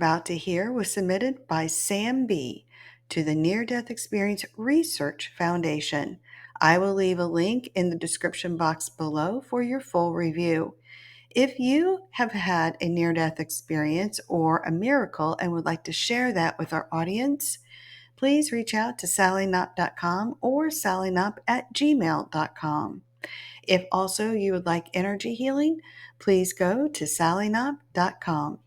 About to hear was submitted by Sam B. to the Near Death Experience Research Foundation. I will leave a link in the description box below for your full review. If you have had a near death experience or a miracle and would like to share that with our audience, please reach out to sallyknopp.com or sallyknopp@gmail.com. If also you would like energy healing, please go to sallyknopp.com.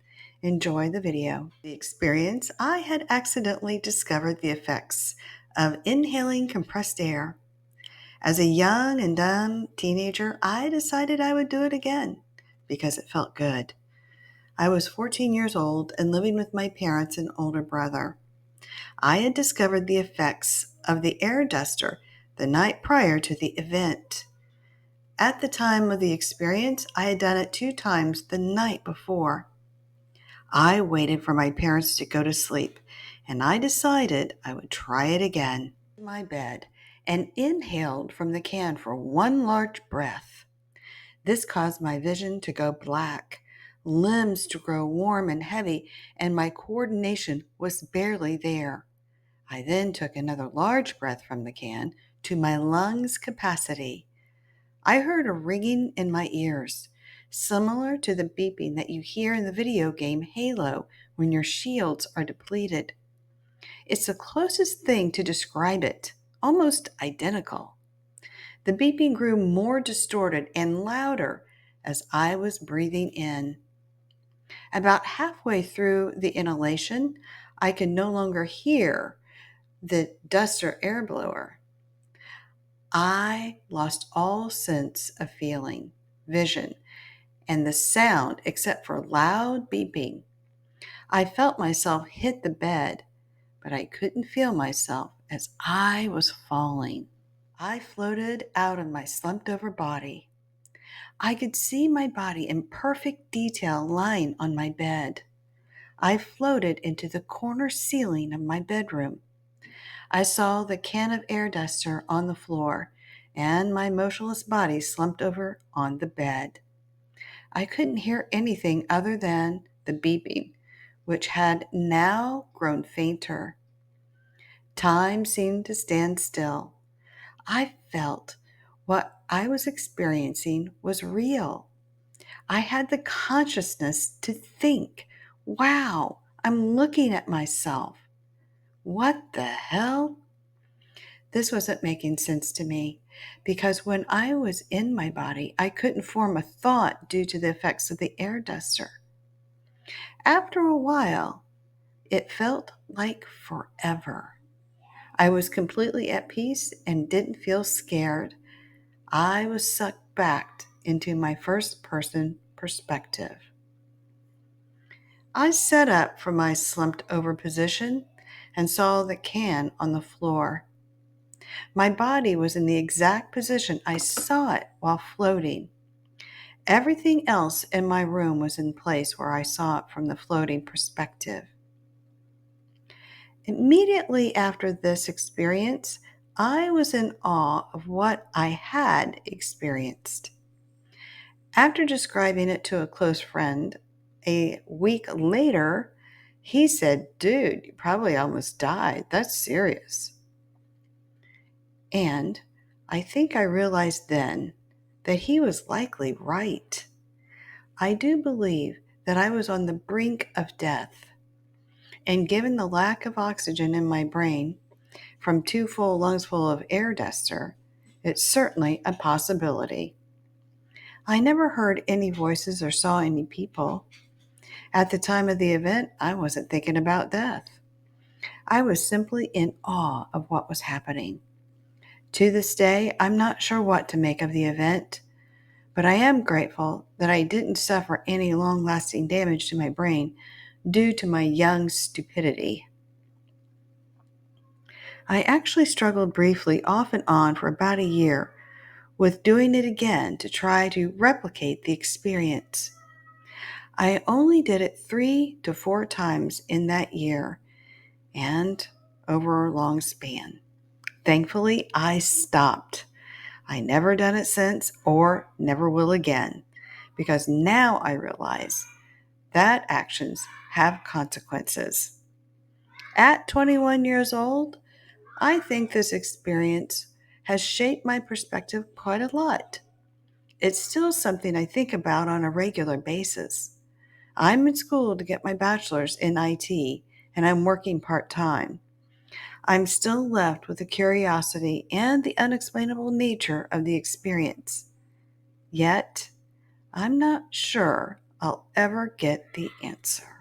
Enjoy the video. The experience, I had accidentally discovered the effects of inhaling compressed air. As a young and dumb teenager, I decided I would do it again because it felt good. I was 14 years old and living with my parents and older brother. I had discovered the effects of the air duster the night prior to the event. At the time of the experience, I had done it 2 times the night before. I waited for my parents to go to sleep, and I decided I would try it again. In my bed, and inhaled from the can for one large breath. This caused my vision to go black, limbs to grow warm and heavy, and my coordination was barely there. I then took another large breath from the can to my lungs' capacity. I heard a ringing in my ears, similar to the beeping that you hear in the video game Halo when your shields are depleted. It's the closest thing to describe it, almost identical. The beeping grew more distorted and louder as I was breathing in. About halfway through the inhalation, I could no longer hear the duster air blower. I lost all sense of feeling, vision, and the sound except for loud beeping. I felt myself hit the bed, but I couldn't feel myself as I was falling. I floated out of my slumped over body. I could see my body in perfect detail lying on my bed. I floated into the corner ceiling of my bedroom. I saw the can of air duster on the floor and my motionless body slumped over on the bed. I couldn't hear anything other than the beeping, which had now grown fainter. Time seemed to stand still. I felt what I was experiencing was real. I had the consciousness to think, wow, I'm looking at myself. What the hell? This wasn't making sense to me because when I was in my body, I couldn't form a thought due to the effects of the air duster. After a while, it felt like forever. I was completely at peace and didn't feel scared. I was sucked back into my first person perspective. I sat up from my slumped over position and saw the can on the floor. My body was in the exact position I saw it while floating. Everything else in my room was in place where I saw it from the floating perspective. Immediately after this experience, I was in awe of what I had experienced. After describing it to a close friend, a week later, he said, "Dude, you probably almost died. That's serious." And I think I realized then that he was likely right. I do believe that I was on the brink of death. And given the lack of oxygen in my brain from 2 full lungs full of air duster, it's certainly a possibility. I never heard any voices or saw any people. At the time of the event, I wasn't thinking about death. I was simply in awe of what was happening. To this day, I'm not sure what to make of the event, but I am grateful that I didn't suffer any long-lasting damage to my brain due to my young stupidity. I actually struggled briefly off and on for about a year with doing it again to try to replicate the experience. I only did it 3 to 4 times in that year and over a long span. Thankfully, I stopped. I never done it since or never will again because now I realize that actions have consequences. At 21 years old, I think this experience has shaped my perspective quite a lot. It's still something I think about on a regular basis. I'm in school to get my bachelor's in IT, and I'm working part time. I'm still left with the curiosity and the unexplainable nature of the experience. Yet, I'm not sure I'll ever get the answer.